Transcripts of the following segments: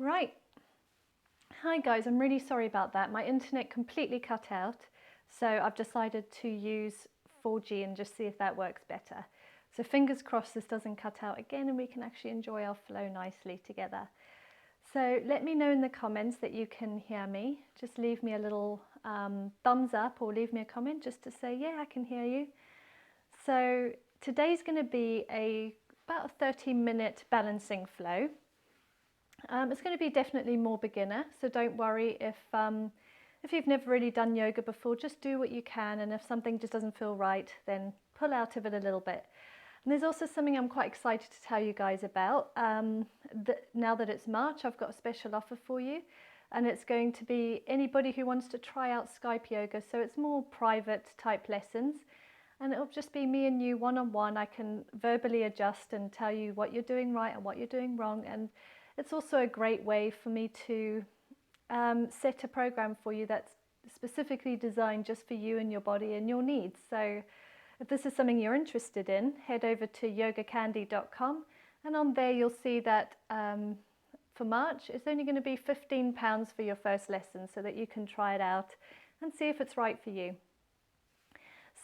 Right. Hi guys, I'm really sorry about that. My internet completely cut out, so I've decided to use 4G and just see if that works better. So fingers crossed this doesn't cut out again and we can actually enjoy our flow nicely together. So let me know in the comments that you can hear me. Just leave me a little thumbs up or leave me a comment just to say, yeah, I can hear you. So today's going to be about a 30-minute balancing flow. It's going to be definitely more beginner, so don't worry if you've never really done yoga before, just do what you can, and if something just doesn't feel right, then pull out of it a little bit. And there's also something I'm quite excited to tell you guys about. Now that it's March, I've got a special offer for you, and it's going to be anybody who wants to try out Skype yoga, so it's more private type lessons. And it'll just be me and you one-on-one. I can verbally adjust and tell you what you're doing right and what you're doing wrong. And it's also a great way for me to set a program for you that's specifically designed just for you and your body and your needs. So if this is something you're interested in, head over to YogaCandi.com, and on there you'll see that for March it's only going to be £15 for your first lesson, so that you can try it out and see if it's right for you.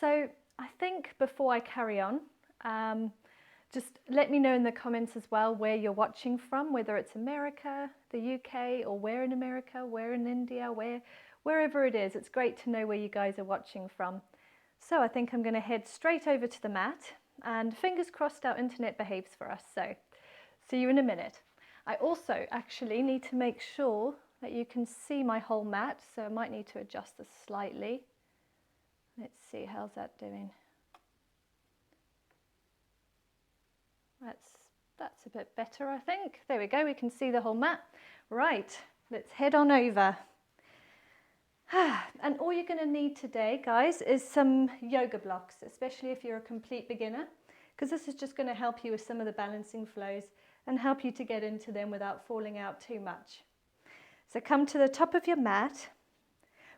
So I think before I carry on, just let me know in the comments as well where you're watching from, whether it's America, the UK, or where in America, where in India, wherever it is. It's great to know where you guys are watching from. So I think I'm going to head straight over to the mat, and fingers crossed our internet behaves for us. So see you in a minute. I also actually need to make sure that you can see my whole mat, so I might need to adjust this slightly. Let's see, how's that doing? That's a bit better, I think. There we go, we can see the whole mat. Right, let's head on over. And all you're going to need today, guys, is some yoga blocks, especially if you're a complete beginner, because this is just going to help you with some of the balancing flows and help you to get into them without falling out too much. So come to the top of your mat,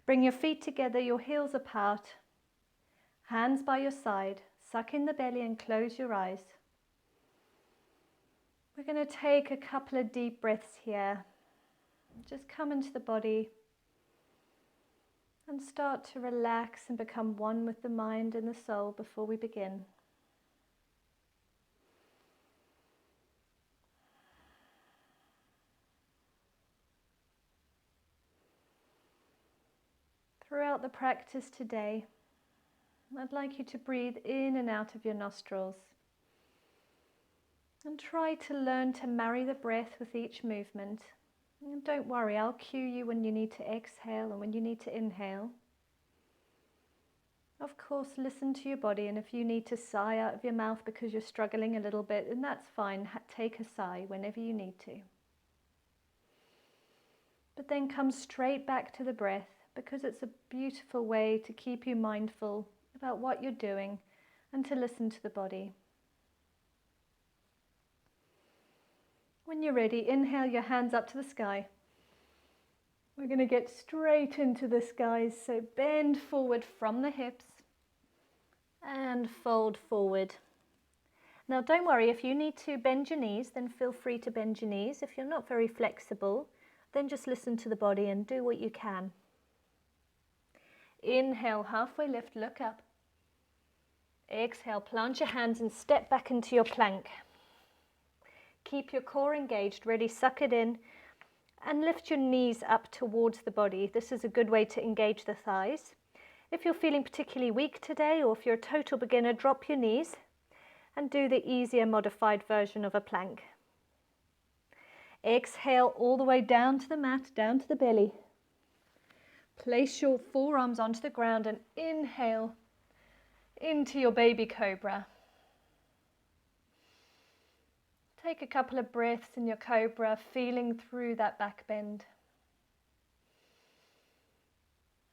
bring your feet together, your heels apart, hands by your side, suck in the belly and close your eyes. We're going to take a couple of deep breaths here. Just come into the body and start to relax and become one with the mind and the soul before we begin. Throughout the practice today, I'd like you to breathe in and out of your nostrils. And try to learn to marry the breath with each movement. And don't worry, I'll cue you when you need to exhale and when you need to inhale. Of course, listen to your body, and if you need to sigh out of your mouth because you're struggling a little bit, then that's fine. Take a sigh whenever you need to. But then come straight back to the breath, because it's a beautiful way to keep you mindful about what you're doing and to listen to the body. When you're ready, inhale your hands up to the sky. We're going to get straight into the skies, so bend forward from the hips and fold forward. Now don't worry, if you need to bend your knees, then feel free to bend your knees. If you're not very flexible, then just listen to the body and do what you can. Inhale, halfway lift, look up. Exhale, plant your hands and step back into your plank. Keep your core engaged, ready, suck it in, and lift your knees up towards the body. This is a good way to engage the thighs. If you're feeling particularly weak today, or if you're a total beginner, drop your knees and do the easier modified version of a plank. Exhale all the way down to the mat, down to the belly. Place your forearms onto the ground and inhale into your baby cobra. Take a couple of breaths in your cobra, feeling through that back bend.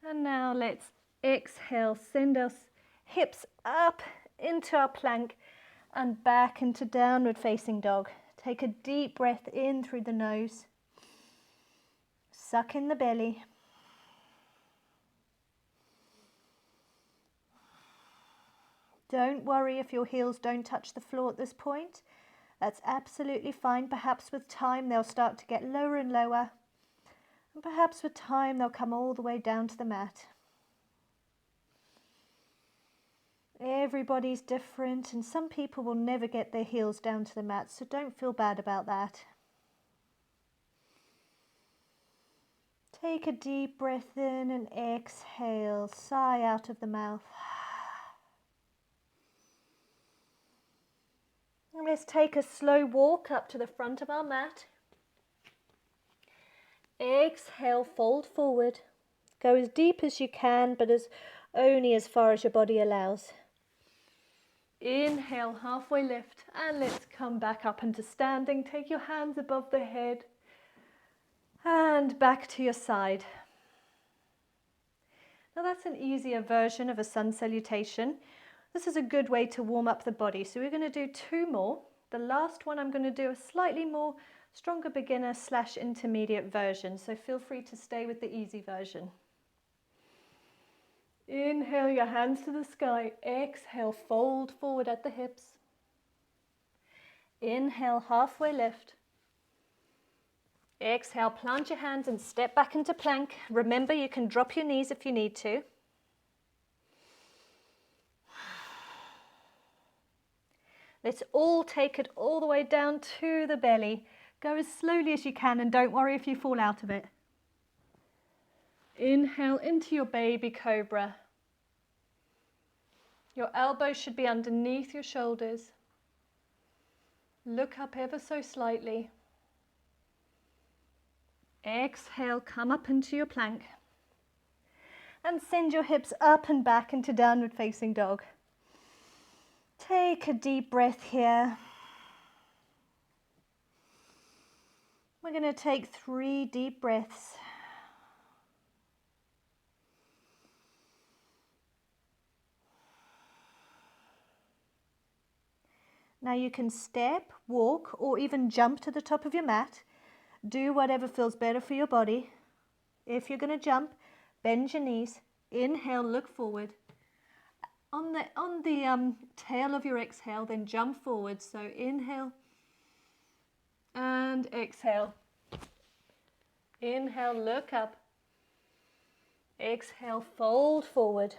And now let's exhale, send our hips up into our plank and back into downward facing dog. Take a deep breath in through the nose. Suck in the belly. Don't worry if your heels don't touch the floor at this point. That's absolutely fine. Perhaps with time they'll start to get lower and lower. And perhaps with time they'll come all the way down to the mat. Everybody's different, and some people will never get their heels down to the mat, so don't feel bad about that. Take a deep breath in and exhale, sigh out of the mouth. And let's take a slow walk up to the front of our mat. Exhale, fold forward. Go as deep as you can, but only as far as your body allows. Inhale, halfway lift, and let's come back up into standing. Take your hands above the head and back to your side. Now that's an easier version of a sun salutation. This is a good way to warm up the body. So we're going to do 2 more. The last one I'm going to do a slightly more stronger beginner / intermediate version. So feel free to stay with the easy version. Inhale your hands to the sky. Exhale, fold forward at the hips. Inhale, halfway lift. Exhale, plant your hands and step back into plank. Remember, you can drop your knees if you need to. Let's all take it all the way down to the belly. Go as slowly as you can and don't worry if you fall out of it. Inhale into your baby cobra. Your elbows should be underneath your shoulders. Look up ever so slightly. Exhale, come up into your plank. And send your hips up and back into downward facing dog. Take a deep breath here. We're going to take 3 deep breaths. Now you can step, walk, or even jump to the top of your mat. Do whatever feels better for your body. If you're going to jump, bend your knees. Inhale, look forward. On the tail of your exhale, then jump forward. So inhale and exhale. Inhale, look up. Exhale, fold forward.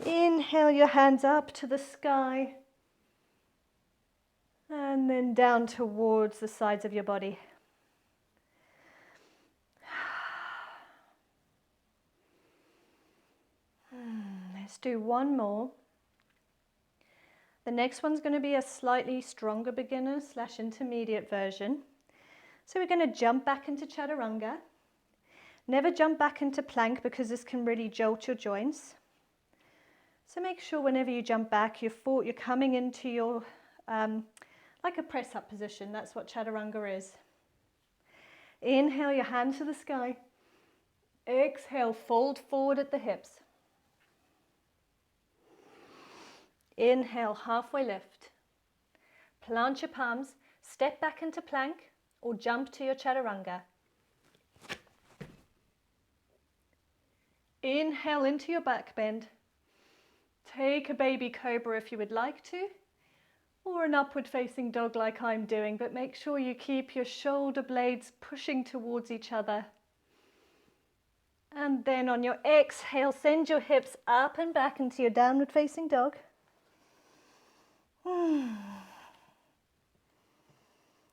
Inhale your hands up to the sky and then down towards the sides of your body. Let's do 1 more. The next one's going to be a slightly stronger beginner / intermediate version. So we're going to jump back into chaturanga. Never jump back into plank because this can really jolt your joints. So make sure whenever you jump back, you're coming into your, like a press up position. That's what chaturanga is. Inhale your hands to the sky. Exhale, fold forward at the hips. Inhale, halfway lift. Plant your palms, step back into plank or jump to your chaturanga. Inhale into your back bend. Take a baby cobra if you would like to, or an upward facing dog like I'm doing, but make sure you keep your shoulder blades pushing towards each other. And then on your exhale, send your hips up and back into your downward facing dog.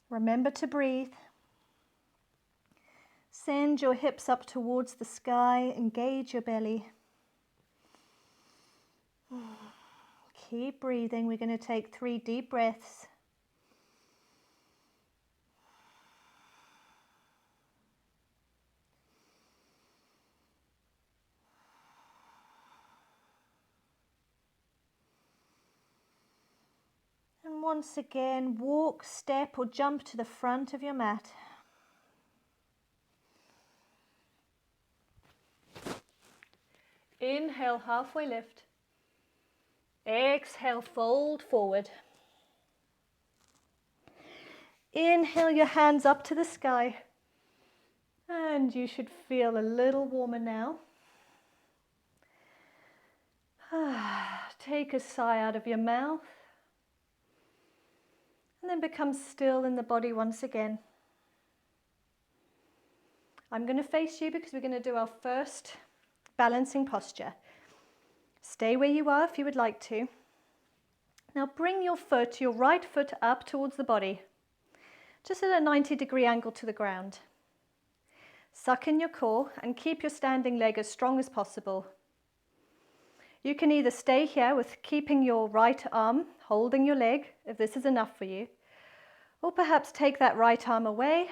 Remember to breathe. Send your hips up towards the sky, engage your belly. Keep breathing. We're going to take 3 deep breaths. And once again, walk, step or jump to the front of your mat. Inhale, halfway lift. Exhale, fold forward. Inhale your hands up to the sky. And you should feel a little warmer now. Take a sigh out of your mouth. And then become still in the body once again. I'm going to face you because we're going to do our first balancing posture. Stay where you are if you would like to. Now bring your right foot up towards the body, just at a 90-degree angle to the ground. Suck in your core and keep your standing leg as strong as possible. You can either stay here with keeping your right arm holding your leg, if this is enough for you, or perhaps take that right arm away.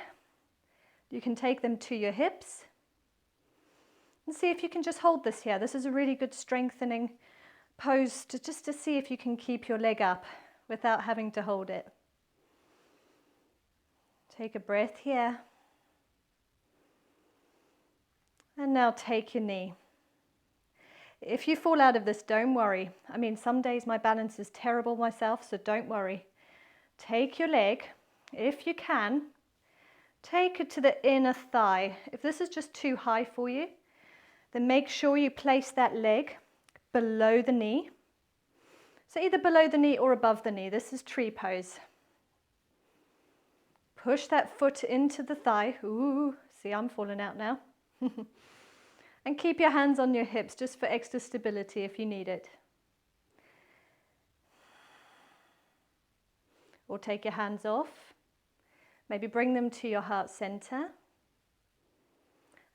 You can take them to your hips and see if you can just hold this here. This is a really good strengthening pose just to see if you can keep your leg up without having to hold it. Take a breath here. And now take your knee. If you fall out of this, don't worry. I mean, some days my balance is terrible myself, so don't worry. Take your leg, if you can, take it to the inner thigh. If this is just too high for you, then make sure you place that leg below the knee. So either below the knee or above the knee. This is tree pose. Push that foot into the thigh. Ooh, see, I'm falling out now. And keep your hands on your hips just for extra stability if you need it. Or take your hands off. Maybe bring them to your heart center.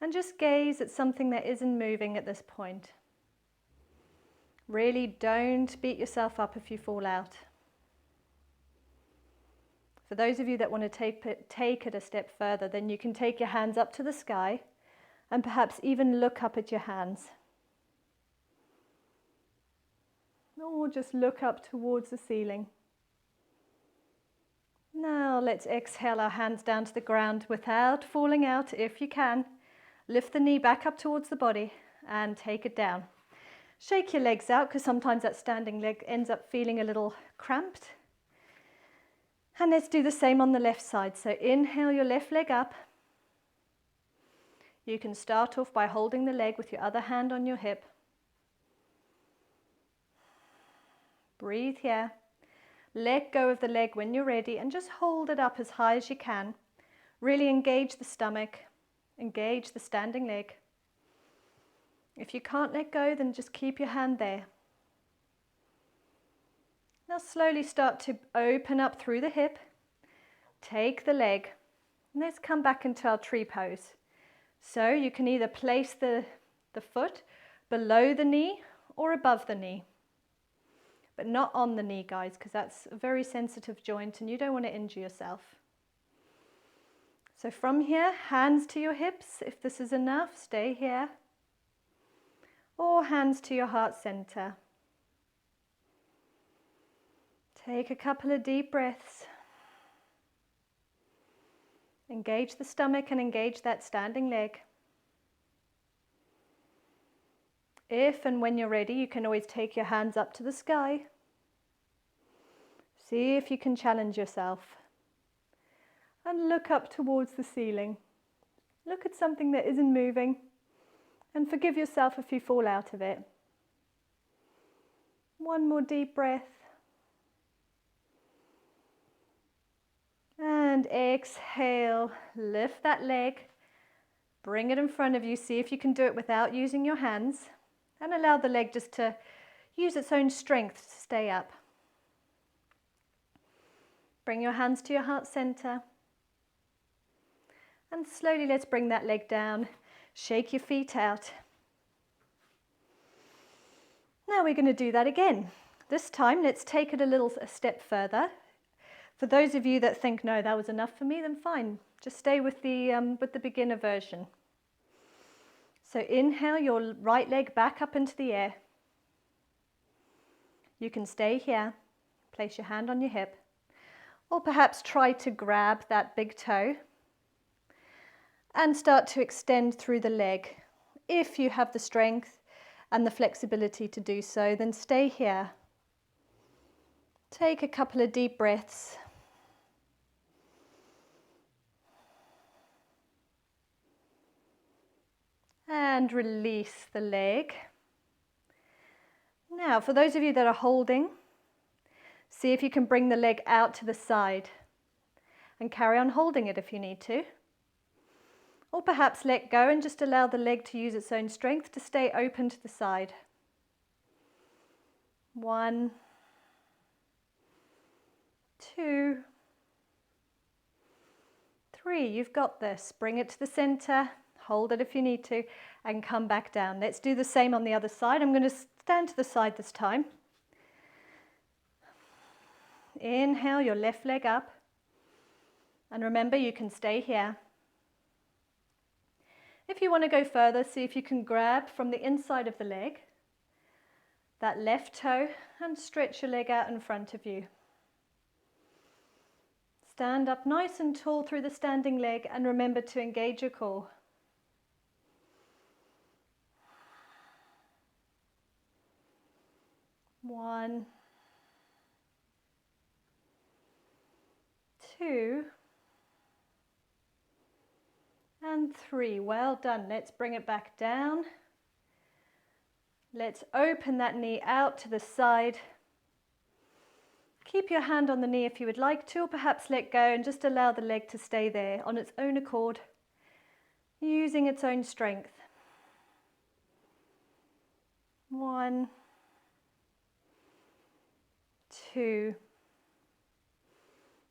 And just gaze at something that isn't moving at this point. Really don't beat yourself up if you fall out. For those of you that want to take it a step further, then you can take your hands up to the sky and perhaps even look up at your hands. Or just look up towards the ceiling. Now let's exhale our hands down to the ground without falling out if you can. Lift the knee back up towards the body and take it down. Shake your legs out because sometimes that standing leg ends up feeling a little cramped. And let's do the same on the left side. So inhale your left leg up. You can start off by holding the leg with your other hand on your hip. Breathe here. Let go of the leg when you're ready and just hold it up as high as you can. Really engage the stomach, engage the standing leg. If you can't let go, then just keep your hand there. Now slowly start to open up through the hip. Take the leg. And let's come back into our tree pose. So you can either place the foot below the knee or above the knee. But not on the knee, guys, because that's a very sensitive joint and you don't want to injure yourself. So from here, hands to your hips. If this is enough, stay here. Or hands to your heart center. Take a couple of deep breaths. Engage the stomach and engage that standing leg. If and when you're ready, you can always take your hands up to the sky. See if you can challenge yourself. And look up towards the ceiling. Look at something that isn't moving. And forgive yourself if you fall out of it. One more deep breath. And exhale, lift that leg, bring it in front of you. See if you can do it without using your hands. And allow the leg just to use its own strength to stay up. Bring your hands to your heart center. And slowly let's bring that leg down. Shake your feet out. Now we're going to do that again. This time let's take it a step further. For those of you that think, no, that was enough for me, then fine. Just stay with the beginner version. So inhale your right leg back up into the air. You can stay here. Place your hand on your hip. Or perhaps try to grab that big toe and start to extend through the leg. If you have the strength and the flexibility to do so, then stay here. Take a couple of deep breaths. And release the leg. Now, for those of you that are holding, See if you can bring the leg out to the side and carry on holding it if you need to. Or perhaps let go and just allow the leg to use its own strength to stay open to the side. 1, 2, 3. You've got this. Bring it to the center, hold it if you need to, and come back down. Let's do the same on the other side. I'm going to stand to the side this time. Inhale your left leg up. And remember, you can stay here. If you want to go further, see if you can grab from the inside of the leg, that left toe, and stretch your leg out in front of you. Stand up nice and tall through the standing leg and remember to engage your core. 1, 2, and 3. Well done. Let's bring it back down. Let's open that knee out to the side. Keep your hand on the knee if you would like to, or perhaps let go and just allow the leg to stay there on its own accord, using its own strength. 1, 2,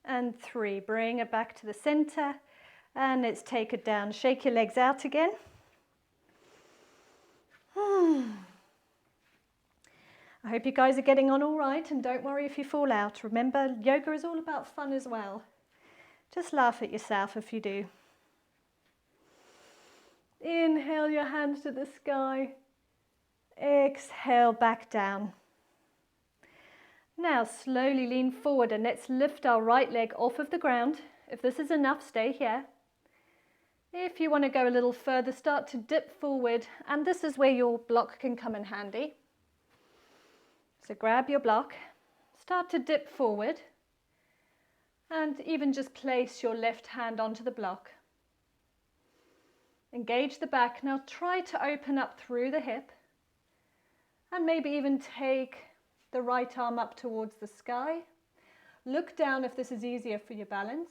and 3. Bring it back to the center and let's take it down. Shake your legs out again. I hope you guys are getting on all right, and don't worry if you fall out. Remember, yoga is all about fun as well. Just laugh at yourself if you do. Inhale your hands to the sky. Exhale back down. Now slowly lean forward and let's lift our right leg off of the ground. If this is enough, stay here. If you want to go a little further, start to dip forward, and this is where your block can come in handy. So grab your block, start to dip forward, and even just place your left hand onto the block. Engage the back. Now try to open up through the hip, and maybe even take the right arm up towards the sky. Look down if this is easier for your balance,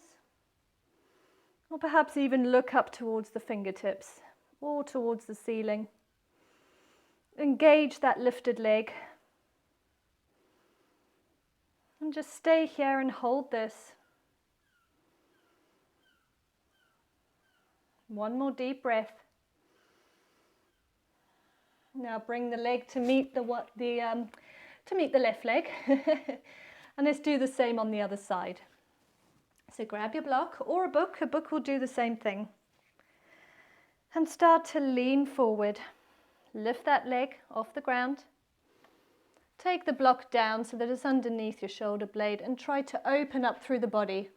or perhaps even look up towards the fingertips or towards the ceiling. Engage that lifted leg. And just stay here and hold this. One more deep breath. Now bring the leg to meet the left leg. And let's do the same on the other side. So grab your block or a book. A book will do the same thing. And start to lean forward. Lift that leg off the ground. Take the block down so that it's underneath your shoulder blade, and try to open up through the body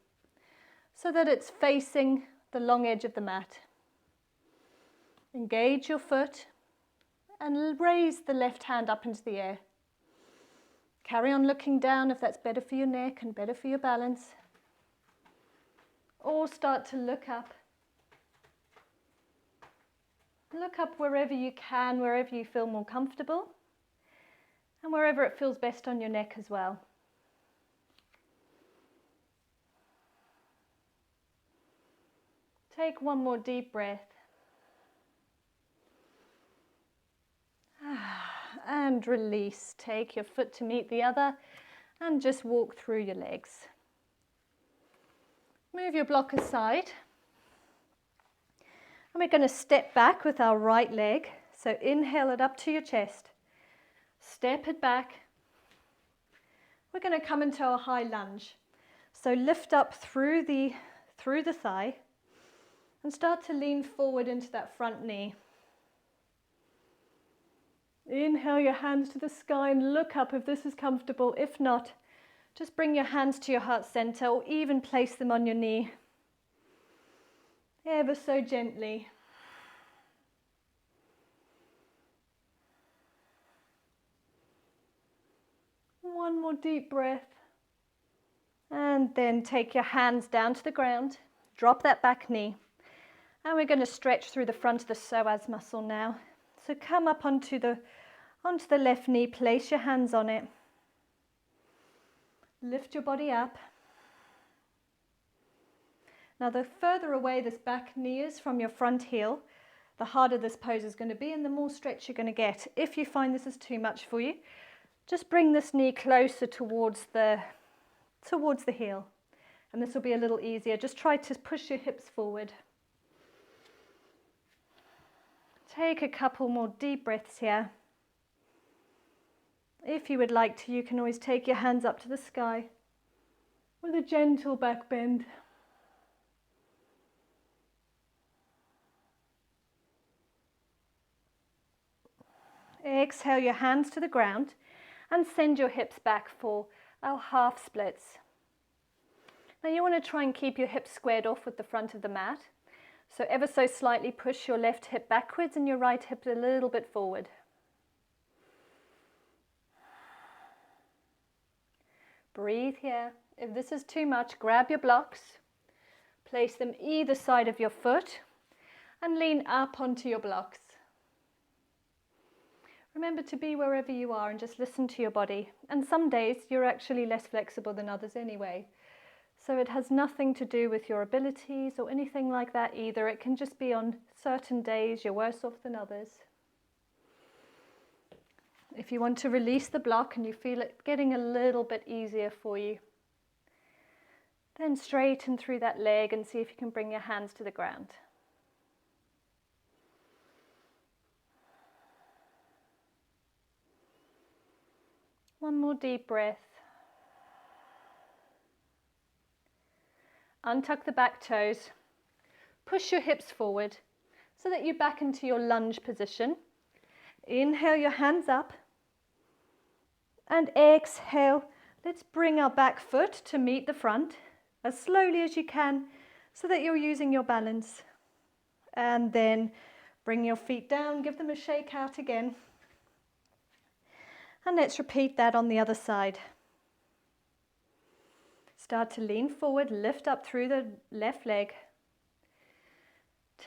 so that it's facing the long edge of the mat. Engage your foot and raise the left hand up into the air. Carry on looking down if that's better for your neck and better for your balance. Or start to look up. Look up wherever you can, wherever you feel more comfortable. And wherever it feels best on your neck as well. Take one more deep breath. And release. Take your foot to meet the other and just walk through your legs. Move your block aside. And we're going to step back with our right leg. So inhale it up to your chest. Step it back. We're going to come into our high lunge. So lift up through the thigh and start to lean forward into that front knee. Inhale your hands to the sky and look up if this is comfortable. If not, just bring your hands to your heart center or even place them on your knee. Ever so gently. One more deep breath. And then take your hands down to the ground. Drop that back knee. And we're going to stretch through the front of the psoas muscle now. So come up onto the left knee, place your hands on it. Lift your body up. Now the further away this back knee is from your front heel, the harder this pose is going to be and the more stretch you're going to get. If you find this is too much for you, just bring this knee closer towards the heel, and this will be a little easier. Just try to push your hips forward. Take a couple more deep breaths here. If you would like to, you can always take your hands up to the sky with a gentle back bend. Exhale your hands to the ground and send your hips back for our half splits. Now you want to try and keep your hips squared off with the front of the mat. So ever so slightly push your left hip backwards and your right hip a little bit forward. Breathe here. If this is too much, grab your blocks, place them either side of your foot and lean up onto your blocks. Remember to be wherever you are and just listen to your body. And some days you're actually less flexible than others anyway. So it has nothing to do with your abilities or anything like that either. It can just be on certain days you're worse off than others. If you want to release the block and you feel it getting a little bit easier for you, then straighten through that leg and see if you can bring your hands to the ground. One more deep breath. Untuck the back toes. Push your hips forward so that you're back into your lunge position. Inhale your hands up and exhale. Let's bring our back foot to meet the front as slowly as you can so that you're using your balance. And then bring your feet down, give them a shake out again. And let's repeat that on the other side. Start to lean forward, lift up through the left leg.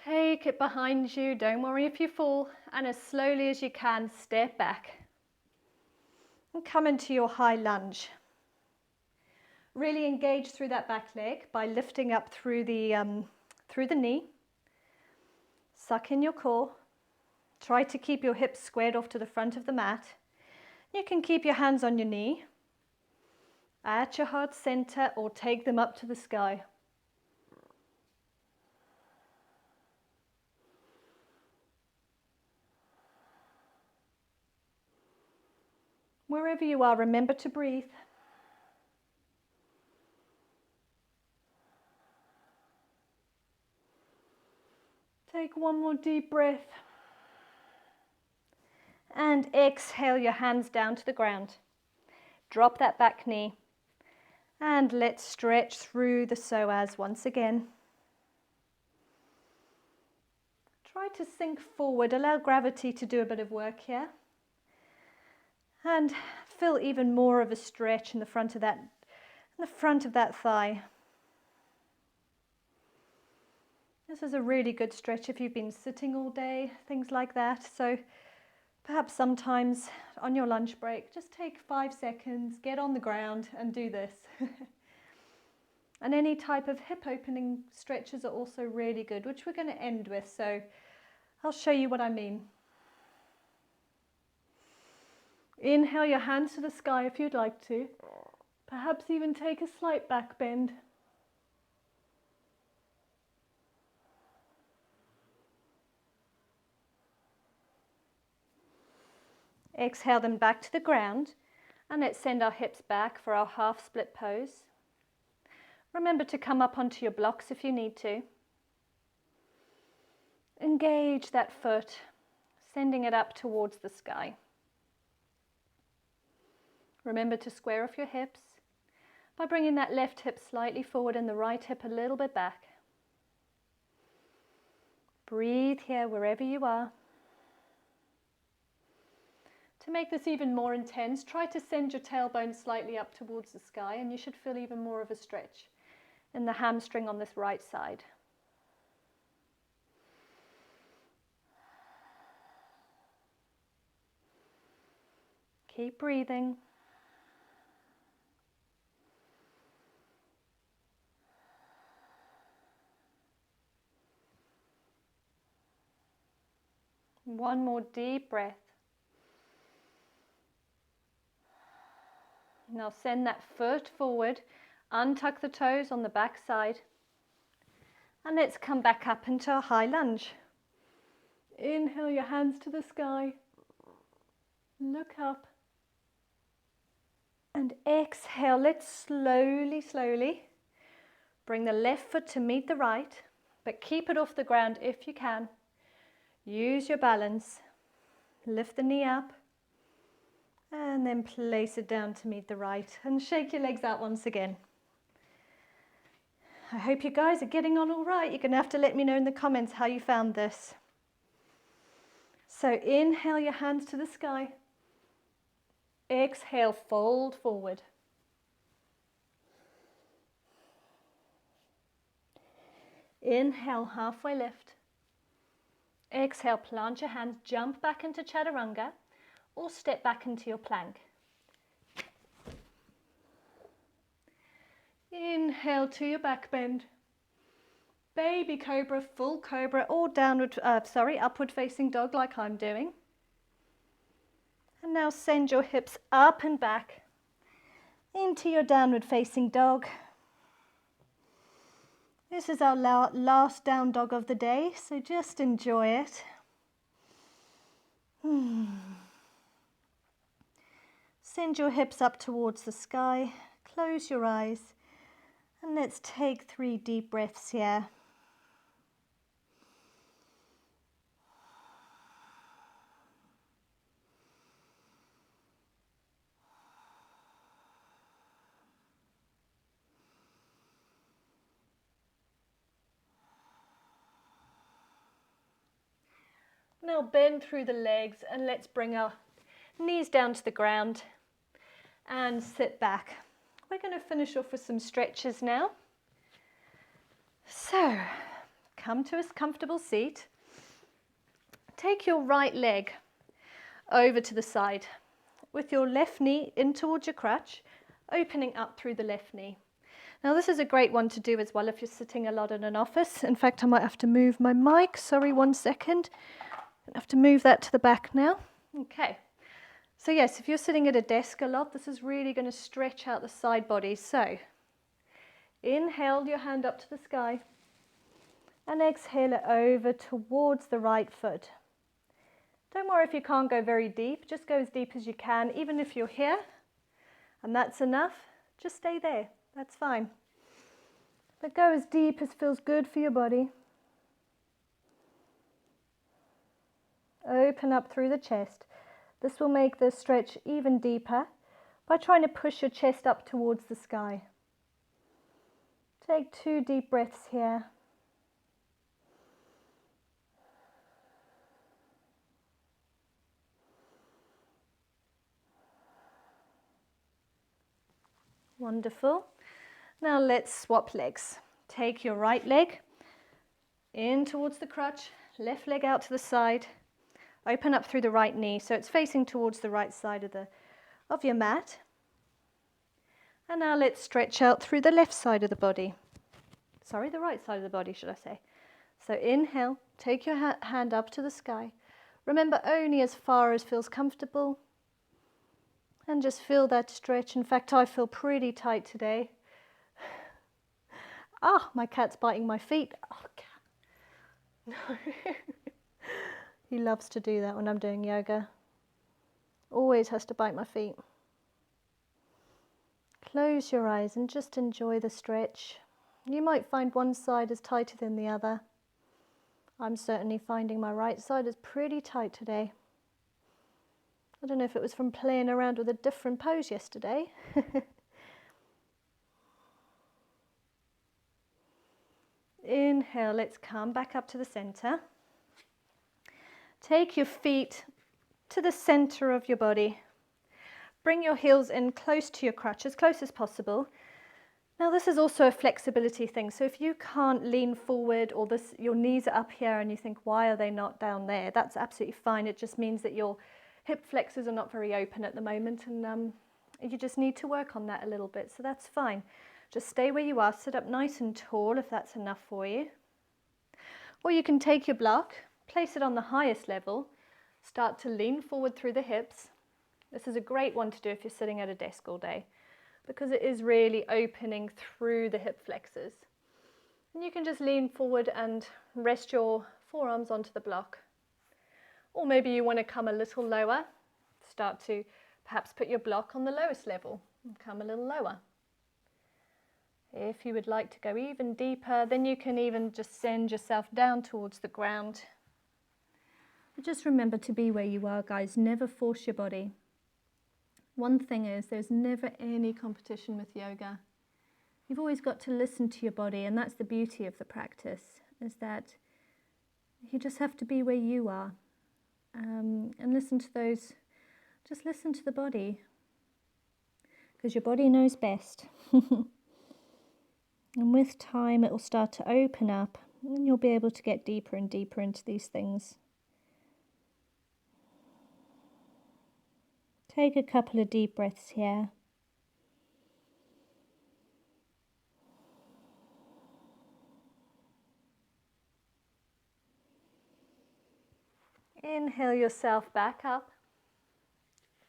Take it behind you, don't worry if you fall, and as slowly as you can, step back. And come into your high lunge. Really engage through that back leg by lifting up through the knee. Suck in your core. Try to keep your hips squared off to the front of the mat. You can keep your hands on your knee, at your heart center, or take them up to the sky. Wherever you are, remember to breathe. Take one more deep breath. And exhale your hands down to the ground. Drop that back knee. And let's stretch through the psoas once again. Try to sink forward, allow gravity to do a bit of work here. And feel even more of a stretch in the front of that thigh. This is a really good stretch if you've been sitting all day, things like that. So perhaps sometimes on your lunch break, just take 5 seconds, get on the ground and do this. And any type of hip opening stretches are also really good, which we're going to end with. So I'll show you what I mean. Inhale your hands to the sky if you'd like to. Perhaps even take a slight back bend. Exhale them back to the ground, and let's send our hips back for our half split pose. Remember to come up onto your blocks if you need to. Engage that foot, sending it up towards the sky. Remember to square off your hips by bringing that left hip slightly forward and the right hip a little bit back. Breathe here wherever you are. To make this even more intense, try to send your tailbone slightly up towards the sky and you should feel even more of a stretch in the hamstring on this right side. Keep breathing. One more deep breath. Now send that foot forward, untuck the toes on the back side, and let's come back up into a high lunge. Inhale your hands to the sky, look up, and exhale. Let's slowly bring the left foot to meet the right, but keep it off the ground if you can. Use your balance, lift the knee up, and then place it down to meet the right, and shake your legs out once again. I hope you guys are getting on all right. You're going to have to let me know in the comments how you found this. So inhale your hands to the sky. Exhale, fold forward. Inhale, halfway lift. Exhale, plant your hands, jump back into chaturanga or step back into your plank. Inhale to your back bend. Baby cobra, full cobra, or upward facing dog like I'm doing. And now send your hips up and back into your downward facing dog. This is our last down dog of the day, so just enjoy it. Send your hips up towards the sky, close your eyes, and let's take 3 deep breaths here. Now bend through the legs and let's bring our knees down to the ground and sit back. We're going to finish off with some stretches now. So come to a comfortable seat. Take your right leg over to the side with your left knee in towards your crutch, opening up through the left knee. Now this is a great one to do as well if you're sitting a lot in an office. In fact, I might have to move my mic. Sorry, 1 second. I have to move that to the back now. Okay. So yes, if you're sitting at a desk a lot, this is really going to stretch out the side body. So inhale your hand up to the sky and exhale it over towards the right foot. Don't worry if you can't go very deep, just go as deep as you can. Even if you're here and that's enough, just stay there, that's fine. But go as deep as feels good for your body. Open up through the chest. This will make the stretch even deeper by trying to push your chest up towards the sky. Take 2 deep breaths here. Wonderful. Now let's swap legs. Take your right leg in towards the crutch, left leg out to the side. Open up through the right knee so it's facing towards the right side of your mat. And now let's stretch out through the left side of the body. Sorry, the right side of the body, should I say. So inhale, take your hand up to the sky. Remember, only as far as feels comfortable. And just feel that stretch. In fact, I feel pretty tight today. Ah, my cat's biting my feet. Oh, cat. No. He loves to do that when I'm doing yoga. Always has to bite my feet. Close your eyes and just enjoy the stretch. You might find one side is tighter than the other. I'm certainly finding my right side is pretty tight today. I don't know if it was from playing around with a different pose yesterday. Inhale, let's come back up to the center. Take your feet to the center of your body. Bring your heels in close to your crutch, as close as possible. Now this is also a flexibility thing, so if you can't lean forward or your knees are up here and you think, why are they not down there? That's absolutely fine. It just means that your hip flexors are not very open at the moment, and you just need to work on that a little bit, so that's fine. Just stay where you are, sit up nice and tall if that's enough for you. Or you can take your block Place it on the highest level. Start to lean forward through the hips. This is a great one to do if you're sitting at a desk all day, because it is really opening through the hip flexors. And you can just lean forward and rest your forearms onto the block. Or maybe you want to come a little lower. Start to perhaps put your block on the lowest level and come a little lower. If you would like to go even deeper, then you can even just send yourself down towards the ground. But just remember to be where you are, guys. Never force your body. One thing is, there's never any competition with yoga. You've always got to listen to your body, and that's the beauty of the practice, is that you just have to be where you are. And listen to those, just listen to the body, because your body knows best. And with time, it will start to open up, and you'll be able to get deeper and deeper into these things. Take a couple of deep breaths here. Inhale yourself back up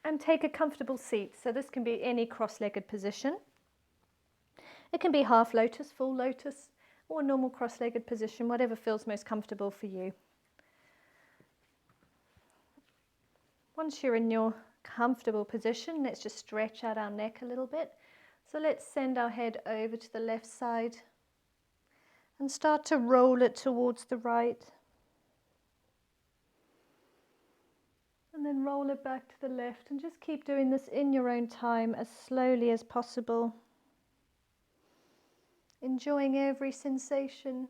and take a comfortable seat. So this can be any cross-legged position. It can be half lotus, full lotus, or normal cross-legged position, whatever feels most comfortable for you. Once you're in your comfortable position, let's just stretch out our neck a little bit. So let's send our head over to the left side and start to roll it towards the right. And then roll it back to the left, and just keep doing this in your own time, as slowly as possible. Enjoying every sensation.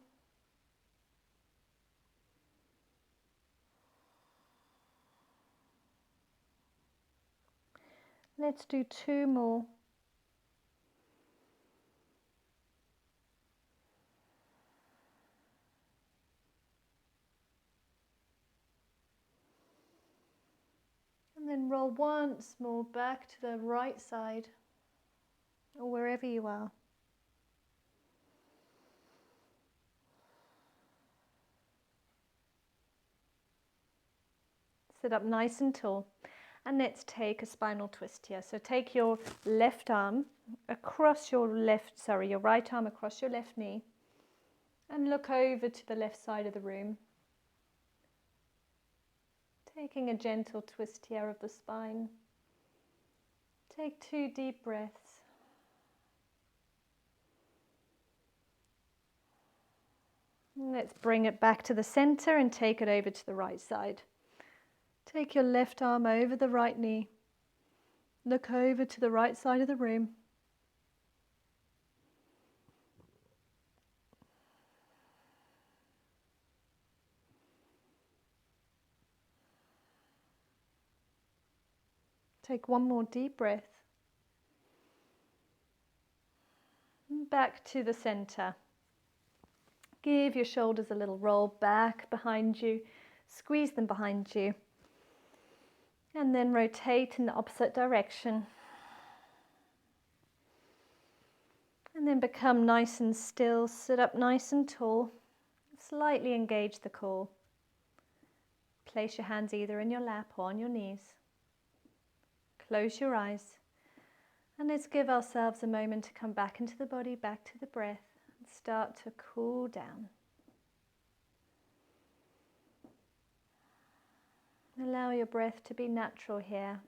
Let's do 2 more. And then roll once more back to the right side, or wherever you are. Sit up nice and tall, and let's take a spinal twist here. So take your left arm across your your right arm across your left knee, and look over to the left side of the room. Taking a gentle twist here of the spine. Take 2 deep breaths. And let's bring it back to the center and take it over to the right side. Take your left arm over the right knee. Look over to the right side of the room. Take 1 more deep breath. And back to the center. Give your shoulders a little roll back behind you. Squeeze them behind you. And then rotate in the opposite direction. And then become nice and still. Sit up nice and tall. Slightly engage the core. Place your hands either in your lap or on your knees. Close your eyes. And let's give ourselves a moment to come back into the body, back to the breath, and start to cool down. Allow your breath to be natural here.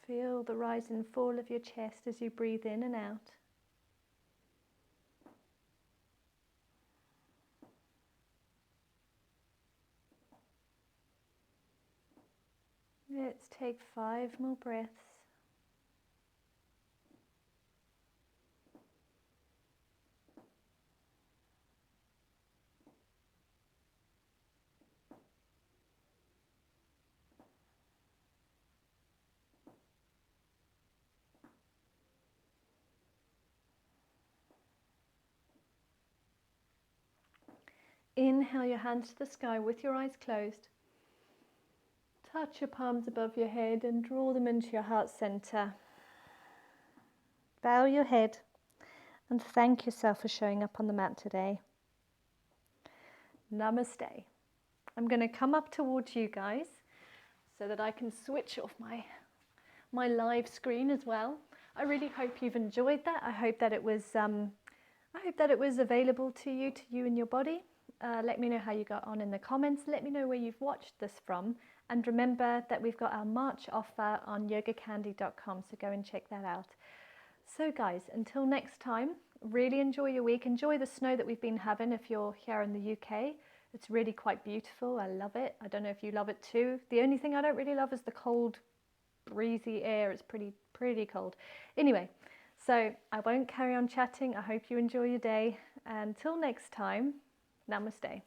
Feel the rise and fall of your chest as you breathe in and out. Let's take 5 more breaths. Inhale your hands to the sky with your eyes closed. Touch your palms above your head and draw them into your heart center. Bow your head and thank yourself for showing up on the mat today. Namaste. I'm going to come up towards you guys so that I can switch off my live screen as well. I really hope you've enjoyed that. I hope that it was available to you and your body. Let me know how you got on in the comments. Let me know where you've watched this from. And remember that we've got our March offer on YogaCandi.com, so go and check that out. So guys, until next time, really enjoy your week. Enjoy the snow that we've been having if you're here in the UK. It's really quite beautiful. I love it. I don't know if you love it too. The only thing I don't really love is the cold, breezy air. It's pretty cold. Anyway, so I won't carry on chatting. I hope you enjoy your day. Until next time, namaste.